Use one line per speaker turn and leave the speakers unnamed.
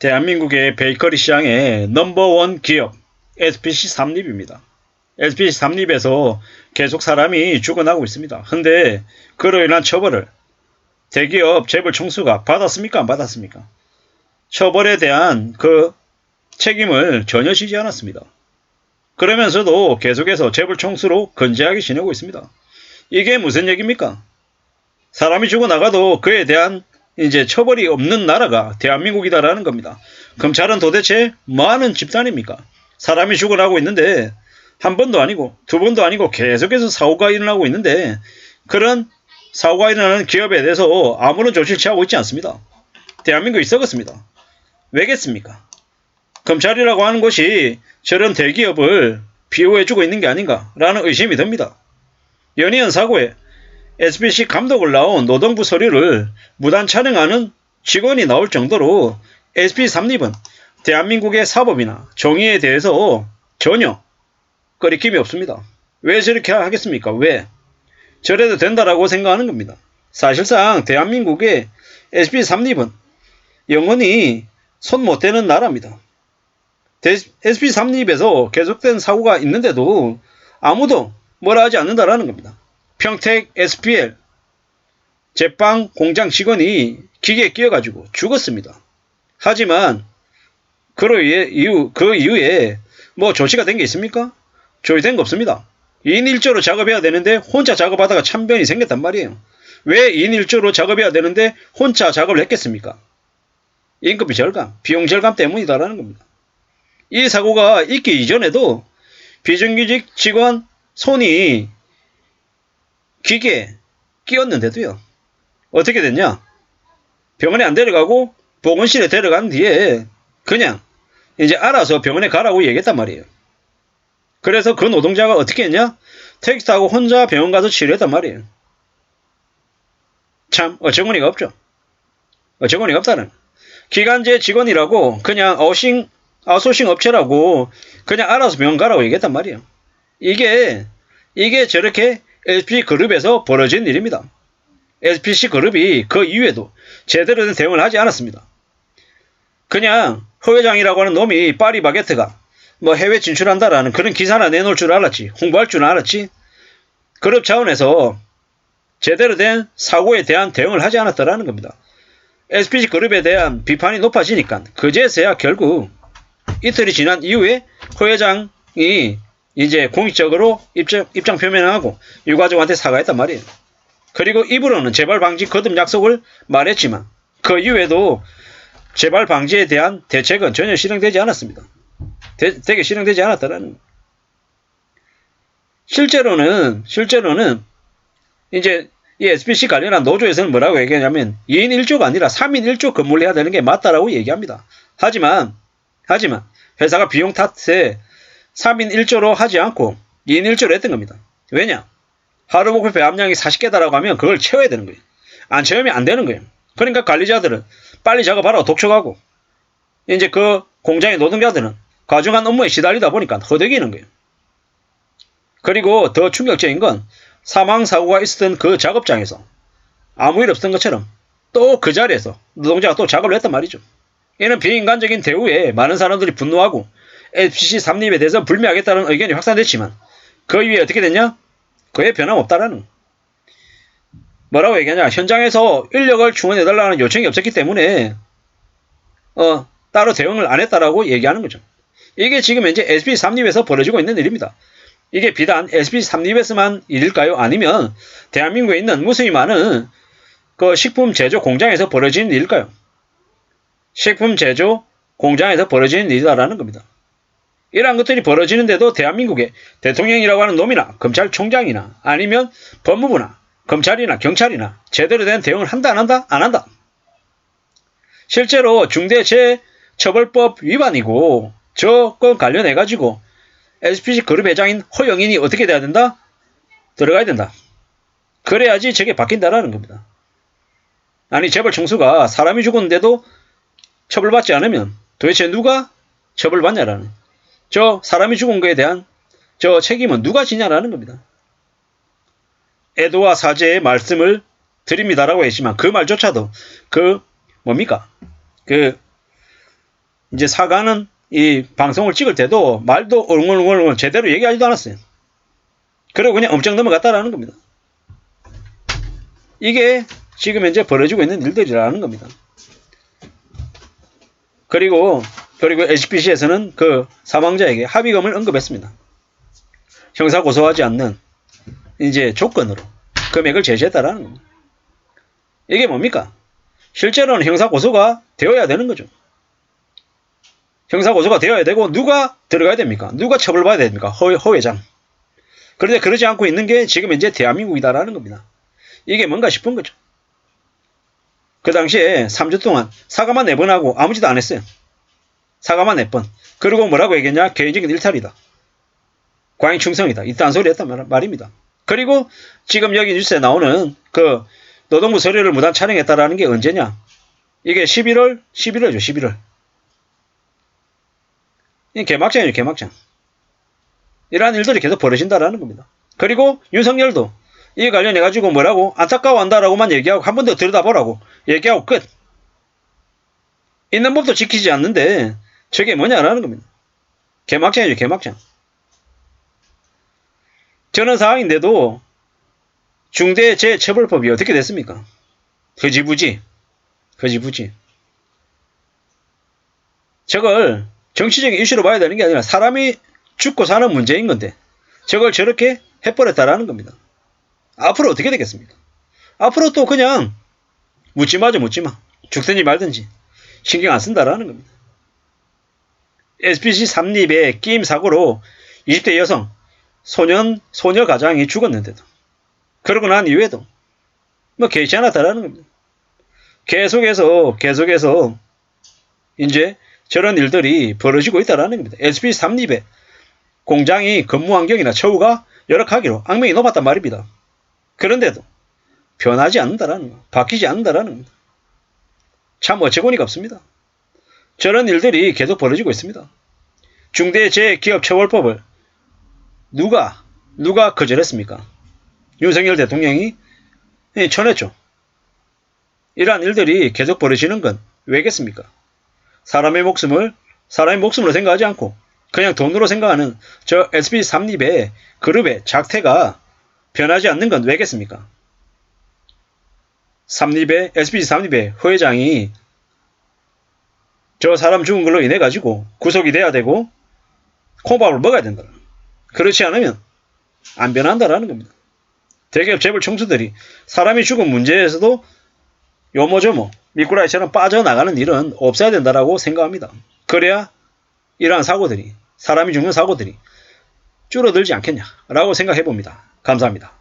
대한민국의 베이커리 시장의 넘버원 기업 SPC 삼립입니다. SPC 삼립에서 계속 사람이 죽어나고 있습니다. 근데 그로 인한 처벌을 대기업 재벌 총수가 받았습니까? 안 받았습니까? 처벌에 대한 그 책임을 전혀 지지 않았습니다. 그러면서도 계속해서 재벌 총수로 건재하게 지내고 있습니다. 이게 무슨 얘기입니까? 사람이 죽어나가도 그에 대한 이제 처벌이 없는 나라가 대한민국이다라는 겁니다. 검찰은 도대체 뭐하는 집단입니까? 사람이 죽어나고 있는데 한 번도 아니고 두 번도 아니고 계속해서 사고가 일어나고 있는데 그런 사고가 일어나는 기업에 대해서 아무런 조치를 취하고 있지 않습니다. 대한민국이 썩었습니다. 왜겠습니까? 검찰이라고 하는 것이 저런 대기업을 비호해주고 있는 게 아닌가라는 의심이 듭니다. 연이은 사고에 SBC 감독을 나온 노동부 서류를 무단 촬영하는 직원이 나올 정도로 SBC 삼립은 대한민국의 사법이나 정의에 대해서 전혀 꺼리낌이 없습니다. 왜 저렇게 하겠습니까? 왜? 저래도 된다라고 생각하는 겁니다. 사실상 대한민국의 SBC 삼립은 영원히 손 못 대는 나라입니다. SBC 삼립에서 계속된 사고가 있는데도 아무도 뭐라 하지 않는다라는 겁니다. 평택 SPL 제빵 공장 직원이 기계에 끼어가지고 죽었습니다. 하지만 그 이후에 뭐 조치가 된 게 있습니까? 조치된 거 없습니다. 2인 1조로 작업해야 되는데 혼자 작업하다가 참변이 생겼단 말이에요. 왜 2인 1조로 작업해야 되는데 혼자 작업을 했겠습니까? 인건비 절감, 비용 절감 때문이다라는 겁니다. 이 사고가 있기 이전에도 비정규직 직원 손이 기계에 끼었는데도요. 어떻게 됐냐? 병원에 안 데려가고 보건실에 데려간 뒤에 그냥 이제 알아서 병원에 가라고 얘기했단 말이에요. 그래서 그 노동자가 어떻게 했냐? 택시 타고 혼자 병원 가서 치료했단 말이에요. 참 어처구니가 없죠. 어처구니가 없다는. 기간제 직원이라고 그냥 아웃소싱 업체라고 그냥 알아서 병원 가라고 얘기했단 말이에요. 이게 저렇게 SPC 그룹에서 벌어진 일입니다. SPC 그룹이 그 이후에도 제대로 된 대응을 하지 않았습니다. 그냥 허 회장이라고 하는 놈이 파리바게트가 뭐 해외 진출한다라는 그런 기사나 내놓을 줄 알았지. 홍보할 줄 알았지. 그룹 차원에서 제대로 된 사고에 대한 대응을 하지 않았다라는 겁니다. SPC 그룹에 대한 비판이 높아지니까 그제서야 결국 이틀이 지난 이후에 허 회장이 이제 공식적으로 입장 표명을 하고 유가족한테 사과했단 말이에요. 그리고 입으로는 재발 방지 거듭 약속을 말했지만 그 이후에도 재발 방지에 대한 대책은 전혀 실행되지 않았습니다. 되게 실행되지 않았다라는. 실제로는 이제 이 SPC 관련한 노조에서는 뭐라고 얘기하냐면 2인 1조가 아니라 3인 1조 근무를 해야 되는 게 맞다라고 얘기합니다. 하지만 회사가 비용 탓에 3인 1조로 하지 않고 2인 1조로 했던 겁니다. 왜냐? 하루 목표 배합량이 40개다라고 하면 그걸 채워야 되는 거예요. 안 채우면 안 되는 거예요. 그러니까 관리자들은 빨리 작업하라고 독촉하고 이제 그 공장의 노동자들은 과중한 업무에 시달리다 보니까 허덕이는 거예요. 그리고 더 충격적인 건 사망사고가 있었던 그 작업장에서 아무 일 없었던 것처럼 또 그 자리에서 노동자가 또 작업을 했단 말이죠. 이는 비인간적인 대우에 많은 사람들이 분노하고 SPC 삼립에 대해서 불매하겠다는 의견이 확산됐지만 그 이후에 어떻게 됐냐? 그에 변함없다라는. 뭐라고 얘기하냐? 현장에서 인력을 충원해달라는 요청이 없었기 때문에 따로 대응을 안 했다라고 얘기하는 거죠. 이게 지금 현재 SPC 삼립에서 벌어지고 있는 일입니다. 이게 비단 SPC 삼립에서만 일일까요? 아니면 대한민국에 있는 무수히 많은 그 식품 제조 공장에서 벌어지는 일일까요? 식품 제조 공장에서 벌어지는 일이다라는 겁니다. 이러한 것들이 벌어지는데도 대한민국의 대통령이라고 하는 놈이나 검찰총장이나 아니면 법무부나 검찰이나 경찰이나 제대로 된 대응을 한다 안 한다? 안 한다. 실제로 중대재해처벌법 위반이고 저 건 관련해가지고 SPC 그룹 회장인 허영인이 어떻게 돼야 된다? 들어가야 된다. 그래야지 저게 바뀐다라는 겁니다. 아니 재벌 총수가 사람이 죽었는데도 처벌받지 않으면 도대체 누가 처벌받냐라는. 저 사람이 죽은 거에 대한 저 책임은 누가 지냐라는 겁니다. 애도와 사죄의 말씀을 드립니다라고 했지만 그 말조차도 뭡니까? 이제 사과는 이 방송을 찍을 때도 말도 엉얼엉얼 제대로 얘기하지도 않았어요. 그리고 그냥 엄청 넘어갔다라는 겁니다. 이게 지금 현재 벌어지고 있는 일들이라는 겁니다. 그리고 HBC에서는 그 사망자에게 합의금을 언급했습니다. 형사 고소하지 않는 이제 조건으로 금액을 제시했다라는 겁니다. 이게 뭡니까? 실제로는 형사 고소가 되어야 되는 거죠. 형사 고소가 되어야 되고 누가 들어가야 됩니까? 누가 처벌받아야 됩니까? 허 회장. 그런데 그러지 않고 있는 게 지금 현재 대한민국이다라는 겁니다. 이게 뭔가 싶은 거죠. 그 당시에 3주 동안 사과만 4번 하고 아무 짓도 안 했어요. 사과만 4번. 그리고 뭐라고 얘기했냐? 개인적인 일탈이다. 과잉충성이다. 이딴 소리 했단 말입니다. 그리고 지금 여기 뉴스에 나오는 그 노동부 서류를 무단 촬영했다라는 게 언제냐? 이게 11월이죠. 11월. 이 개막장이죠. 개막장. 이러한 일들이 계속 벌어진다라는 겁니다. 그리고 윤석열도 이에 관련해가지고 뭐라고 안타까워한다라고만 얘기하고 한 번 더 들여다보라고 얘기하고 끝. 있는 법도 지키지 않는데 저게 뭐냐라는 겁니다. 개막장이죠. 개막장. 저런 상황인데도 중대재해처벌법이 어떻게 됐습니까? 흐지부지. 저걸 정치적인 이슈로 봐야 되는 게 아니라 사람이 죽고 사는 문제인 건데 저걸 저렇게 해버렸다라는 겁니다. 앞으로 어떻게 되겠습니까? 앞으로 또 그냥 묻지마죠. 죽든지 말든지 신경 안 쓴다라는 겁니다. SBC 삼립의 끼임 사고로 20대 여성, 소녀 가장이 죽었는데도 그러고 난 이후에도 뭐 개의치 않았다라는 겁니다. 계속해서 이제 저런 일들이 벌어지고 있다라는 겁니다. SBC 삼립의 공장이 근무 환경이나 처우가 열악하기로 악명이 높았단 말입니다. 그런데도 변하지 않는다라는 거, 바뀌지 않는다라는 겁니다. 참 어처구니가 없습니다. 저런 일들이 계속 벌어지고 있습니다. 중대재해기업처벌법을 누가 거절했습니까? 윤석열 대통령이 쳐냈죠. 이러한 일들이 계속 벌어지는 건 왜겠습니까? 사람의 목숨으로 생각하지 않고 그냥 돈으로 생각하는 저 SBC 삼립의 그룹의 작태가 변하지 않는 건 왜겠습니까? SBC 삼립의 허 회장이 저 사람 죽은 걸로 인해 가지고 구속이 돼야 되고 콩밥을 먹어야 된다. 그렇지 않으면 안 변한다라는 겁니다. 대기업 재벌 총수들이 사람이 죽은 문제에서도 요모조모 미꾸라지처럼 빠져나가는 일은 없어야 된다라고 생각합니다. 그래야 이러한 사람이 죽는 사고들이 줄어들지 않겠냐라고 생각해 봅니다. 감사합니다.